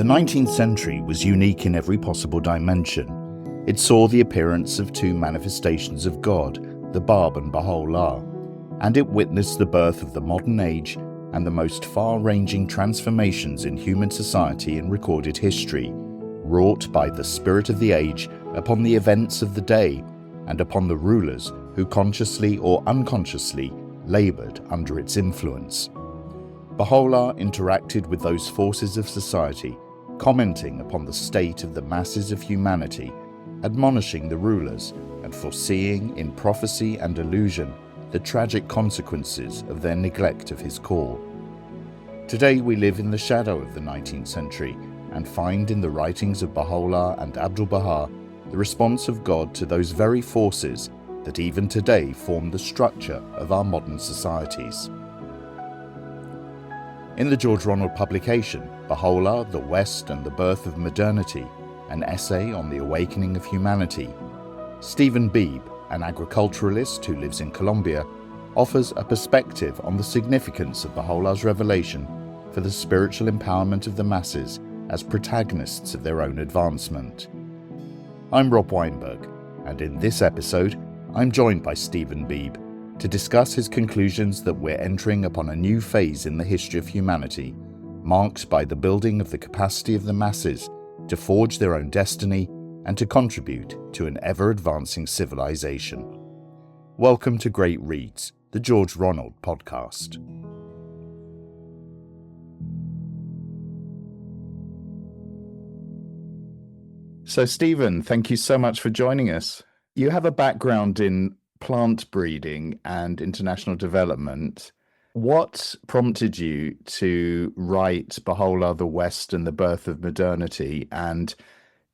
19th century was unique in every possible dimension. It saw the appearance of two manifestations of God, the Bab and Baha'u'lláh, and it witnessed the birth of the modern age and the most far-ranging transformations in human society in recorded history, wrought by the spirit of the age upon the events of the day and upon the rulers who consciously or unconsciously laboured under its influence. Baha'u'lláh interacted with those forces of society, commenting upon the state of the masses of humanity, admonishing the rulers, and foreseeing in prophecy and allusion the tragic consequences of their neglect of his call. Today we live in the shadow of the 19th century and find in the writings of Baha'u'llah and Abdu'l-Baha the response of God to those very forces that even today form the structure of our modern societies. In the George Ronald Publication, Baha'u'llah, the West and the Birth of Modernity, an essay on the awakening of humanity, Stephen Beebe, an agriculturalist who lives in Colombia, offers a perspective on the significance of Baha'u'llah's revelation for the spiritual empowerment of the masses as protagonists of their own advancement. I'm Rob Weinberg, and in this episode, I'm joined by Stephen Beebe to discuss his conclusions that we're entering upon a new phase in the history of humanity, marked by the building of the capacity of the masses to forge their own destiny and to contribute to an ever-advancing civilization. Welcome to Great Reads, the George Ronald Podcast. So, Stephen, thank you so much for joining us. You have a background in plant breeding and international development. What prompted you to write Baha'u'llah, the West and the Birth of Modernity? And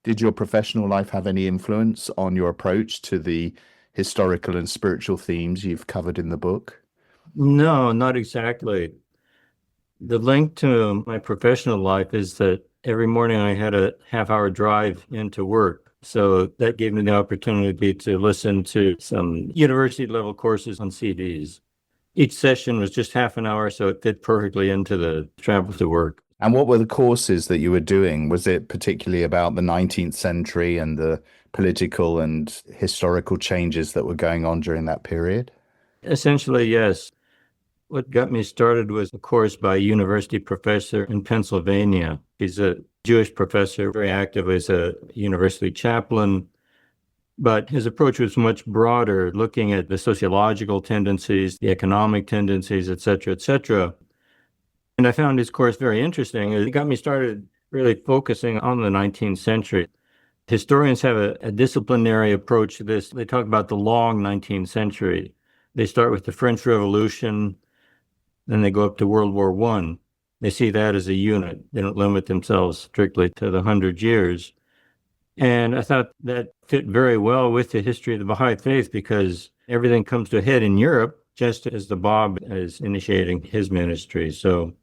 did your professional life have any influence on your approach to the historical and spiritual themes you've covered in the book? No, not exactly. The link to my professional life is that every morning I had a half-hour drive into work. So that gave me the opportunity to listen to some university-level courses on CDs. Each session was just half an hour, so it fit perfectly into the travel to work. And what were the courses that you were doing? Was it particularly about the 19th century and the political and historical changes that were going on during that period? Essentially, yes. What got me started was a course by a university professor in Pennsylvania. He's a Jewish professor, very active as a university chaplain, but his approach was much broader, looking at the sociological tendencies, the economic tendencies, et cetera, et cetera. And I found his course very interesting. It got me started really focusing on the 19th century. Historians have a disciplinary approach to this. They talk about the long 19th century. They start with the French Revolution, then they go up to World War I. They see that as a unit. They don't limit themselves strictly to the 100 years. And I thought that fit very well with the history of the Baha'i faith because everything comes to a head in Europe just as the Bab is initiating his ministry. So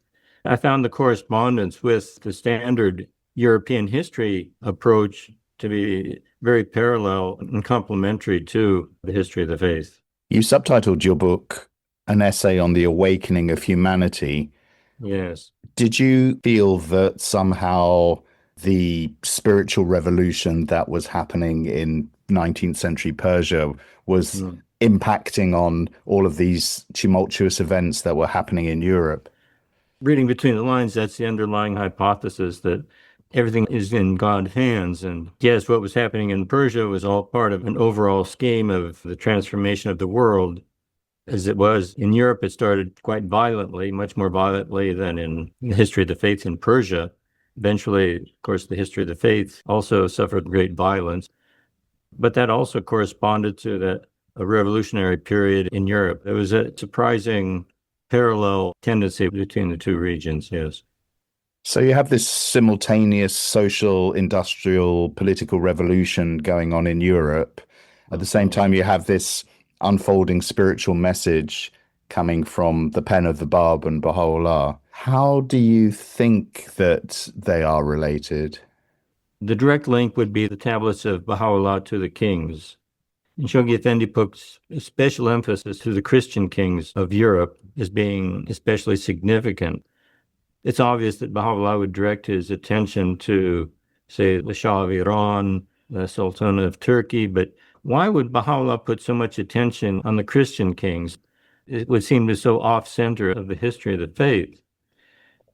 I found the correspondence with the standard European history approach to be very parallel and complementary to the history of the faith. You subtitled your book An Essay on the Awakening of Humanity. Yes. Did you feel that somehow the spiritual revolution that was happening in 19th century Persia was impacting on all of these tumultuous events that were happening in Europe? Reading between the lines, that's the underlying hypothesis that everything is in God's hands. And yes, what was happening in Persia was all part of an overall scheme of the transformation of the world. As it was in Europe, it started quite violently, much more violently than in the history of the faith in Persia. Eventually, of course, the history of the faith also suffered great violence. But that also corresponded to a revolutionary period in Europe. There was a surprising parallel tendency between the two regions, yes. So you have this simultaneous social, industrial, political revolution going on in Europe. At the same time, you have this unfolding spiritual message coming from the pen of the Bab and Baha'u'llah. How do you think that they are related? The direct link would be the tablets of Baha'u'llah to the kings. And Shoghi Effendi puts a special emphasis to the Christian kings of Europe as being especially significant. It's obvious that Baha'u'llah would direct his attention to, say, the Shah of Iran, the Sultan of Turkey, but why would Baha'u'llah put so much attention on the Christian kings? It would seem to be so off-center of the history of the faith.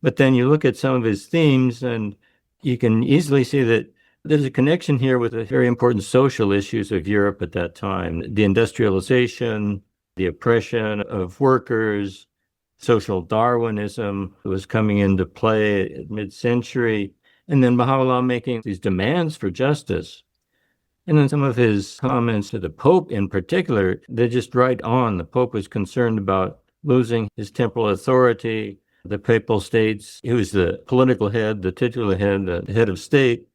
But then you look at some of his themes, and you can easily see that there's a connection here with the very important social issues of Europe at that time. The industrialization, the oppression of workers, social Darwinism was coming into play at mid-century, and then Baha'u'llah making these demands for justice. And then some of his comments to the Pope in particular, they're just right on. The Pope was concerned about losing his temporal authority. The papal states, he was the political head, the titular head, the head of state.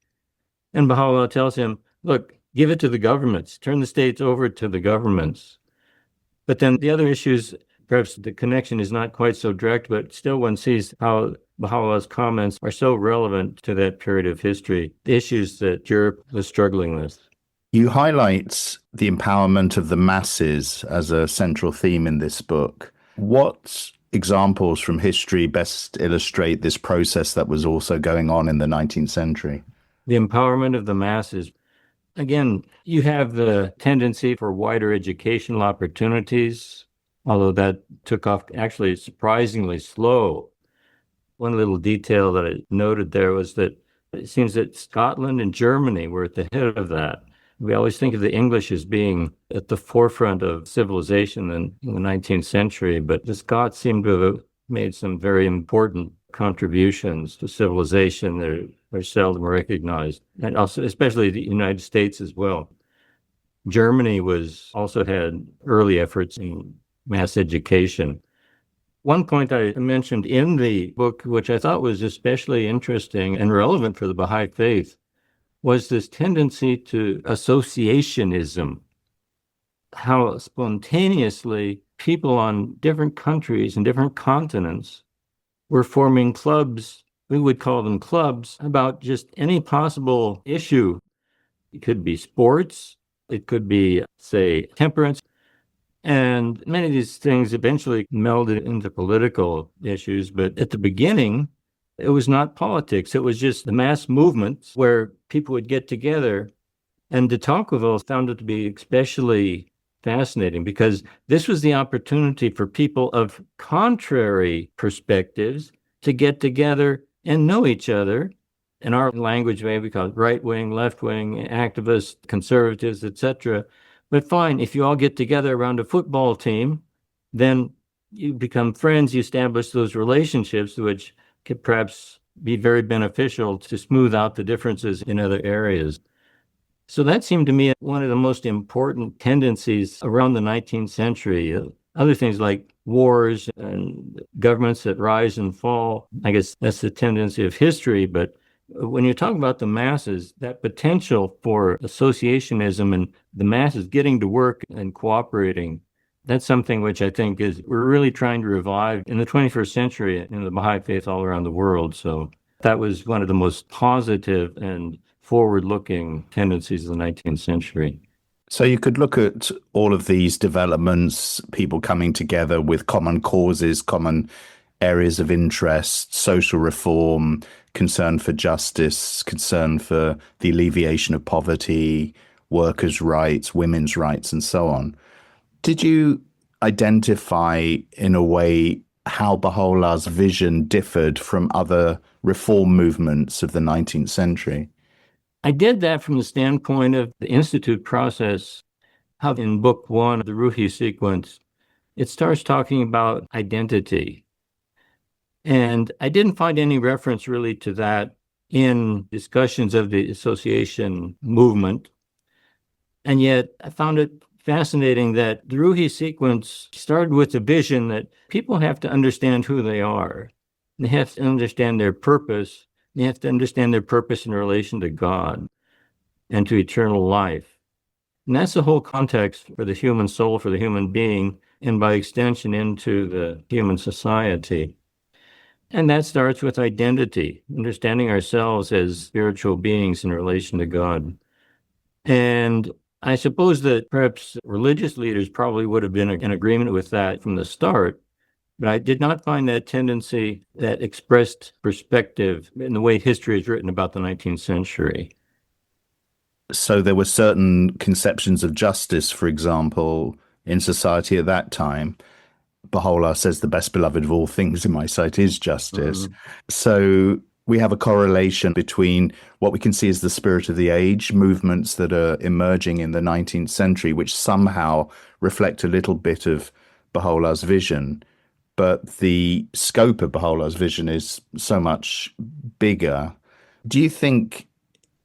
And Baha'u'llah tells him, look, give it to the governments, turn the states over to the governments. But then the other issues, perhaps the connection is not quite so direct, but still one sees how Baha'u'llah's comments are so relevant to that period of history, the issues that Europe was struggling with. You highlight the empowerment of the masses as a central theme in this book. What examples from history best illustrate this process that was also going on in the 19th century? The empowerment of the masses. Again, you have the tendency for wider educational opportunities, although that took off actually surprisingly slow. One little detail that I noted there was that it seems that Scotland and Germany were at the head of that. We always think of the English as being at the forefront of civilization in the 19th century, but the Scots seem to have made some very important contributions to civilization that are seldom recognized, and also especially the United States as well. Germany also had early efforts in mass education. One point I mentioned in the book, which I thought was especially interesting and relevant for the Baha'i faith, was this tendency to associationism, how spontaneously people on different countries and different continents were forming clubs. We would call them clubs about just any possible issue. It could be sports, it could be, say, temperance. And many of these things eventually melded into political issues. But at the beginning, it was not politics. It was just the mass movements where people would get together. And de Tocqueville found it to be especially fascinating because this was the opportunity for people of contrary perspectives to get together and know each other. In our language, maybe we call it right wing, left wing, activists, conservatives, etc. But fine, if you all get together around a football team, then you become friends, you establish those relationships, which could perhaps be very beneficial to smooth out the differences in other areas. So that seemed to me one of the most important tendencies around the 19th century. Other things like wars and governments that rise and fall, I guess that's the tendency of history. But when you talk about the masses, that potential for associationism and the masses getting to work and cooperating, that's something which I think we're really trying to revive in the 21st century in the Baha'i faith all around the world. So that was one of the most positive and forward-looking tendencies of the 19th century. So you could look at all of these developments, people coming together with common causes, common areas of interest, social reform, concern for justice, concern for the alleviation of poverty, workers' rights, women's rights, and so on. Did you identify in a way how Baha'u'llah's vision differed from other reform movements of the 19th century? I did that from the standpoint of the Institute process, how in book 1 of the Ruhi sequence, it starts talking about identity. And I didn't find any reference really to that in discussions of the association movement. And yet I found it fascinating that the Ruhi sequence started with the vision that people have to understand who they are. They have to understand their purpose. They have to understand their purpose in relation to God and to eternal life. And that's the whole context for the human soul, for the human being, and by extension into the human society. And that starts with identity, understanding ourselves as spiritual beings in relation to God. And I suppose that perhaps religious leaders probably would have been in agreement with that from the start, But I did not find that tendency that expressed perspective in the way history is written about the 19th century. So there were certain conceptions of justice, for example, in society at that time. Baha'u'llah says the best beloved of all things in my sight is justice. So we have a correlation between what we can see as the spirit of the age, movements that are emerging in the 19th century, which somehow reflect a little bit of Baha'u'llah's vision. But the scope of Baha'u'llah's vision is so much bigger. Do you think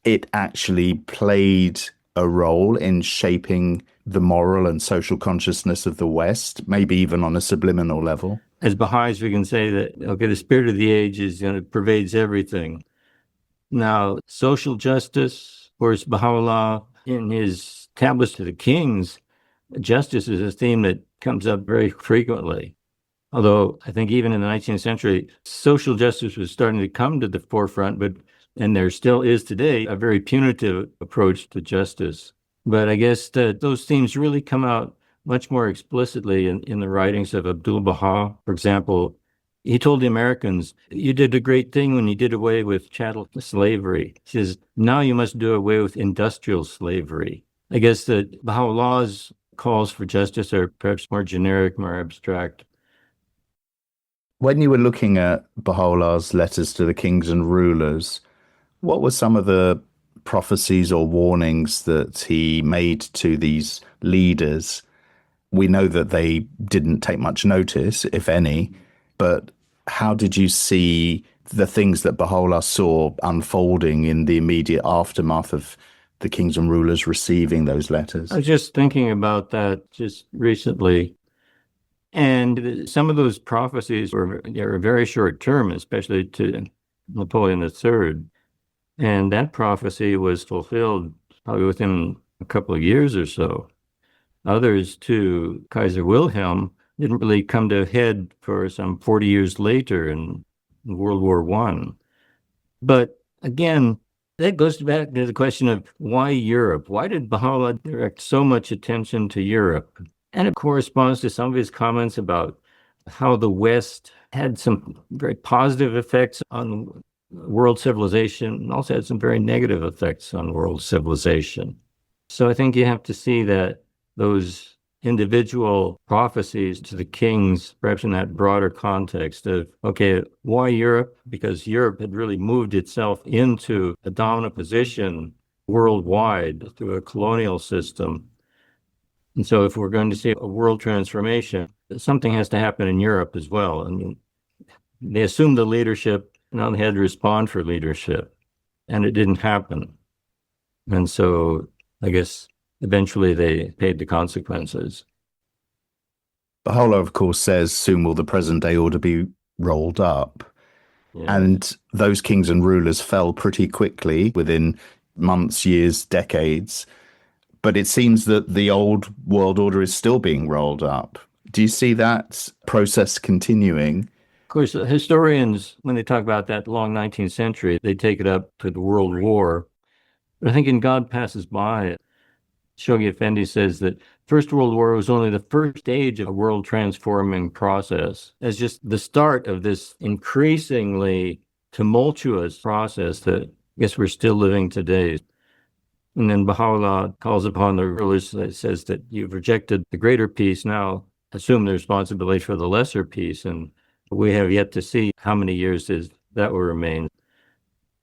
it actually played a role in shaping the moral and social consciousness of the West, maybe even on a subliminal level? As Baha'is, we can say that, okay, the spirit of the age is, pervades everything. Now, social justice, of course, Baha'u'llah, in his tablets to the kings, justice is a theme that comes up very frequently. Although I think even in the 19th century, social justice was starting to come to the forefront, and there still is today a very punitive approach to justice. But I guess that those themes really come out much more explicitly in the writings of Abdu'l-Baha. For example, he told the Americans, you did a great thing when you did away with chattel slavery. He says, now you must do away with industrial slavery. I guess that Baha'u'llah's calls for justice are perhaps more generic, more abstract. When you were looking at Baha'u'llah's letters to the kings and rulers, what were some of the prophecies or warnings that he made to these leaders? We know that they didn't take much notice, if any, but how did you see the things that Baha'u'llah saw unfolding in the immediate aftermath of the kings and rulers receiving those letters? I was just thinking about that just recently. And some of those prophecies were very short term, especially to Napoleon III. And that prophecy was fulfilled probably within a couple of years or so. Others, to Kaiser Wilhelm, didn't really come to a head for some 40 years later in World War I. But again, that goes back to the question of why Europe? Why did Baha'u'llah direct so much attention to Europe? And it corresponds to some of his comments about how the West had some very positive effects on world civilization and also had some very negative effects on world civilization. So I think you have to see that those individual prophecies to the kings, perhaps in that broader context of, okay, why Europe? Because Europe had really moved itself into a dominant position worldwide through a colonial system. And so if we're going to see a world transformation, something has to happen in Europe as well. I mean, they assumed the leadership, now they had to respond for leadership, and it didn't happen. And so I guess eventually they paid the consequences. Baha'u'llah, of course, says, soon will the present day order be rolled up. Yeah. And those kings and rulers fell pretty quickly within months, years, decades. But it seems that the old world order is still being rolled up. Do you see that process continuing? Of course, historians, when they talk about that long 19th century, they take it up to the World War. But I think in God Passes By, Shoghi Effendi says that First World War was only the first stage of a world transforming process. As just the start of this increasingly tumultuous process that I guess we're still living today. And then Baha'u'llah calls upon the rulers, says that you've rejected the greater peace, now assume the responsibility for the lesser peace. And we have yet to see how many years that will remain.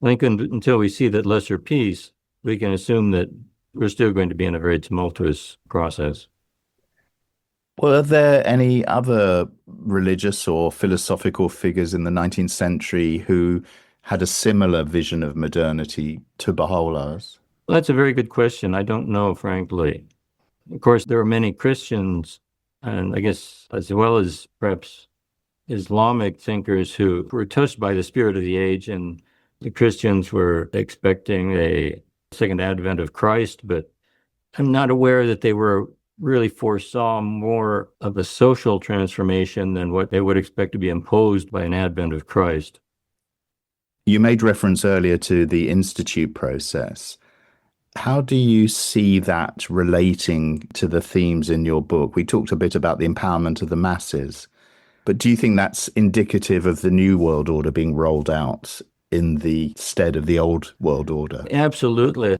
I think until we see that lesser peace, we can assume that we're still going to be in a very tumultuous process. Well, are there any other religious or philosophical figures in the 19th century who had a similar vision of modernity to Baha'u'llah's? Well, that's a very good question. I don't know, frankly. Of course, there were many Christians, and I guess as well as perhaps Islamic thinkers who were touched by the spirit of the age, and the Christians were expecting a second advent of Christ, but I'm not aware that they were really foresaw more of a social transformation than what they would expect to be imposed by an advent of Christ. You made reference earlier to the Institute process. How do you see that relating to the themes in your book? We talked a bit about the empowerment of the masses, But do you think that's indicative of the new world order being rolled out in the stead of the old world order? Absolutely.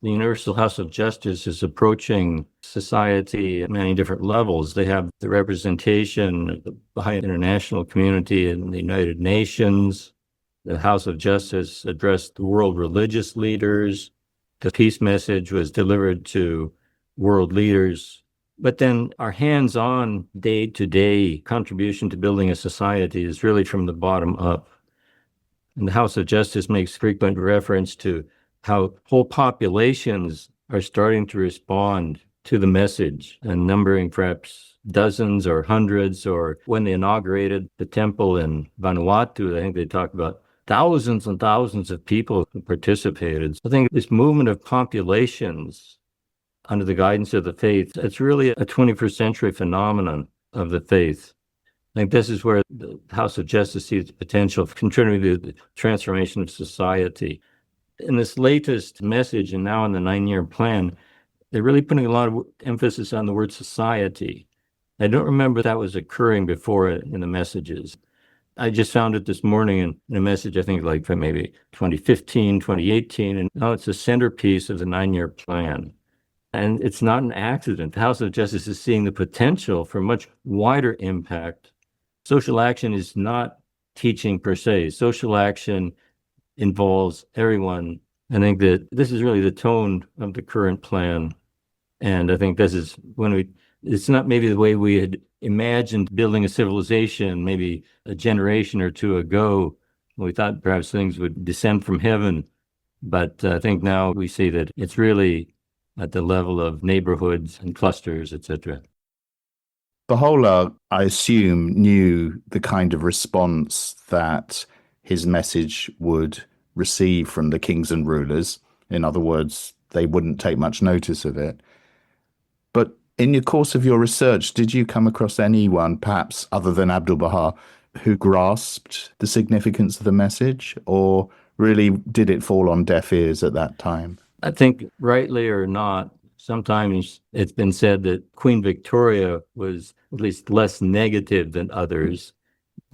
The Universal House of Justice is approaching society at many different levels. They have the representation of the Baha'i international community in the United Nations. The House of Justice addressed the world religious leaders. The peace message was delivered to world leaders. But then our hands-on, day-to-day contribution to building a society is really from the bottom up. And the House of Justice makes frequent reference to how whole populations are starting to respond to the message, and numbering perhaps dozens or hundreds, or when they inaugurated the temple in Vanuatu, I think they talked about thousands and thousands of people who participated. I think this movement of populations under the guidance of the faith, it's really a 21st century phenomenon of the faith. I think this is where the House of Justice sees the potential of contributing to the transformation of society. In this latest message, and now in the 9-year plan, they're really putting a lot of emphasis on the word society. I don't remember that was occurring before in the messages. I just found it this morning in a message, I think like from maybe 2015, 2018, and now it's a centerpiece of the 9-year plan. And it's not an accident. The House of Justice is seeing the potential for much wider impact. Social action is not teaching per se. Social action involves everyone. I think that this is really the tone of the current plan. And I think this is it's not maybe the way we had imagined building a civilization maybe a generation or two ago. We thought perhaps things would descend from heaven. But I think now we see that it's really at the level of neighborhoods and clusters, etc. Baha'u'lláh, I assume, knew the kind of response that his message would receive from the kings and rulers. In other words, they wouldn't take much notice of it. But in the course of your research, did you come across anyone, perhaps other than Abdu'l-Baha, who grasped the significance of the message, or really did it fall on deaf ears at that time? I think, rightly or not, sometimes it's been said that Queen Victoria was at least less negative than others.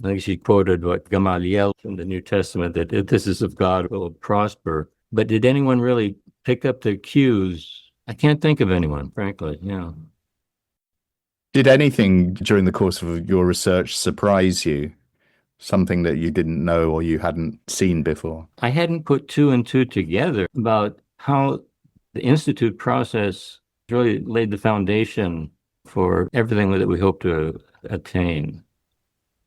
I think she quoted what Gamaliel from the New Testament, that if this is of God, it will prosper. But did anyone really pick up the cues? I can't think of anyone, frankly. Yeah. Did anything during the course of your research surprise you? Something that you didn't know or you hadn't seen before? I hadn't put two and two together about how the Institute process really laid the foundation for everything that we hope to attain.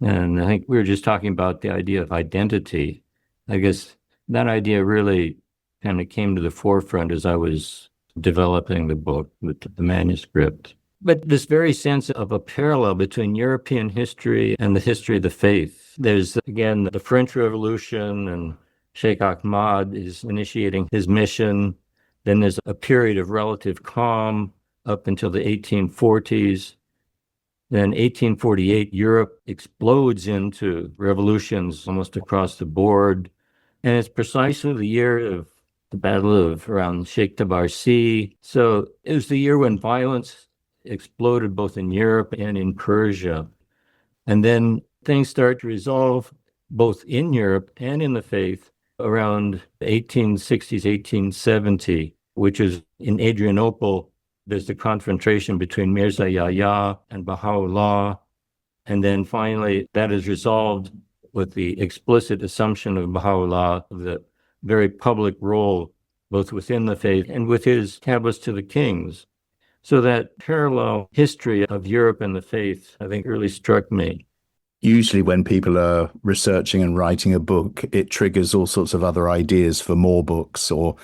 And I think we were just talking about the idea of identity. I guess that idea really kind of came to the forefront as I was developing the book with the manuscript. But this very sense of a parallel between European history and the history of the faith. There's, again, the French Revolution, and Sheikh Ahmad is initiating his mission. Then there's a period of relative calm up until the 1840s. Then 1848, Europe explodes into revolutions almost across the board. And it's precisely the year of the battle of around Sheikh Tabarsi. So it was the year when violence exploded both in Europe and in Persia. And then things start to resolve both in Europe and in the faith around the 1860s, 1870, which is in Adrianople. There's the confrontation between Mirza Yahya and Baha'u'llah. And then finally, that is resolved with the explicit assumption of Baha'u'llah of the very public role, both within the faith and with his tablets to the kings. So that parallel history of Europe and the faith, I think, really struck me. Usually when people are researching and writing a book, it triggers all sorts of other ideas for more books or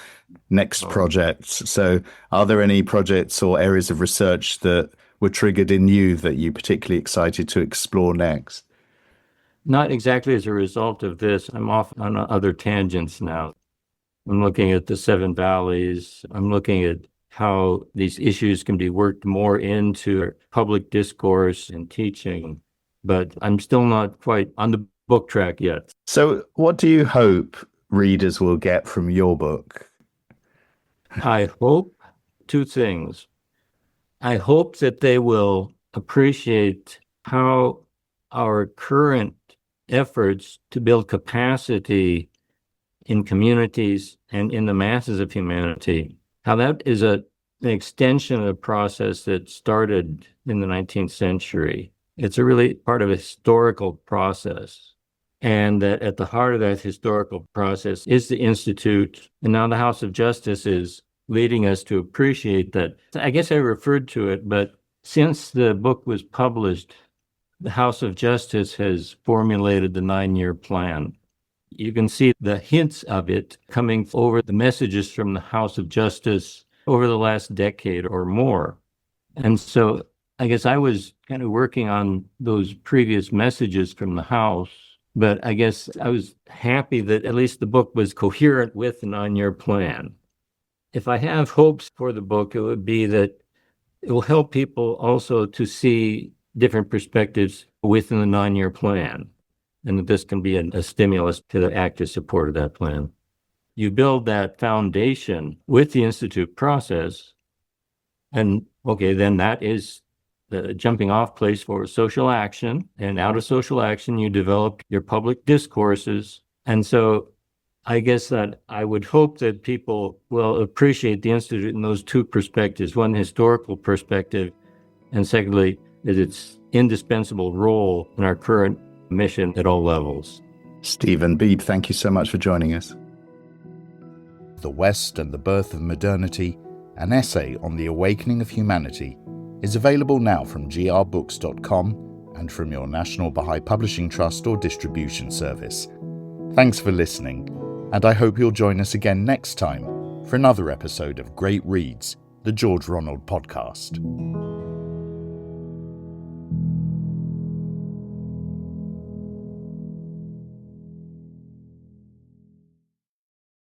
next projects. So are there any projects or areas of research that were triggered in you that you're particularly excited to explore next? Not exactly as a result of this. I'm off on other tangents now. I'm looking at the Seven Valleys. I'm looking at how these issues can be worked more into public discourse and teaching. But I'm still not quite on the book track yet. So what do you hope readers will get from your book? I hope two things. I hope that they will appreciate how our current efforts to build capacity in communities and in the masses of humanity, how that is an extension of a process that started in the 19th century. It's a really part of a historical process. And that at the heart of that historical process is the Institute. And now the House of Justice is leading us to appreciate that. I guess I referred to it, but since the book was published, the House of Justice has formulated the 9-year plan. You can see the hints of it coming over the messages from the House of Justice over the last decade or more. And so I guess I was kind of working on those previous messages from the House, but I guess I was happy that at least the book was coherent with the 9-year plan. If I have hopes for the book, it would be that it will help people also to see different perspectives within the 9-year plan, and that this can be a stimulus to the active support of that plan. You build that foundation with the Institute process, and okay, then that is the jumping off place for social action. And out of social action, you develop your public discourses. And so I guess that I would hope that people will appreciate the Institute in those two perspectives, one, historical perspective, and secondly, is its indispensable role in our current mission at all levels. Stephen Beebe, thank you so much for joining us. The West and the Birth of Modernity, an essay on the awakening of humanity, is available now from grbooks.com and from your National Baha'i Publishing Trust or distribution service. Thanks for listening, and I hope you'll join us again next time for another episode of Great Reads, the George Ronald Podcast.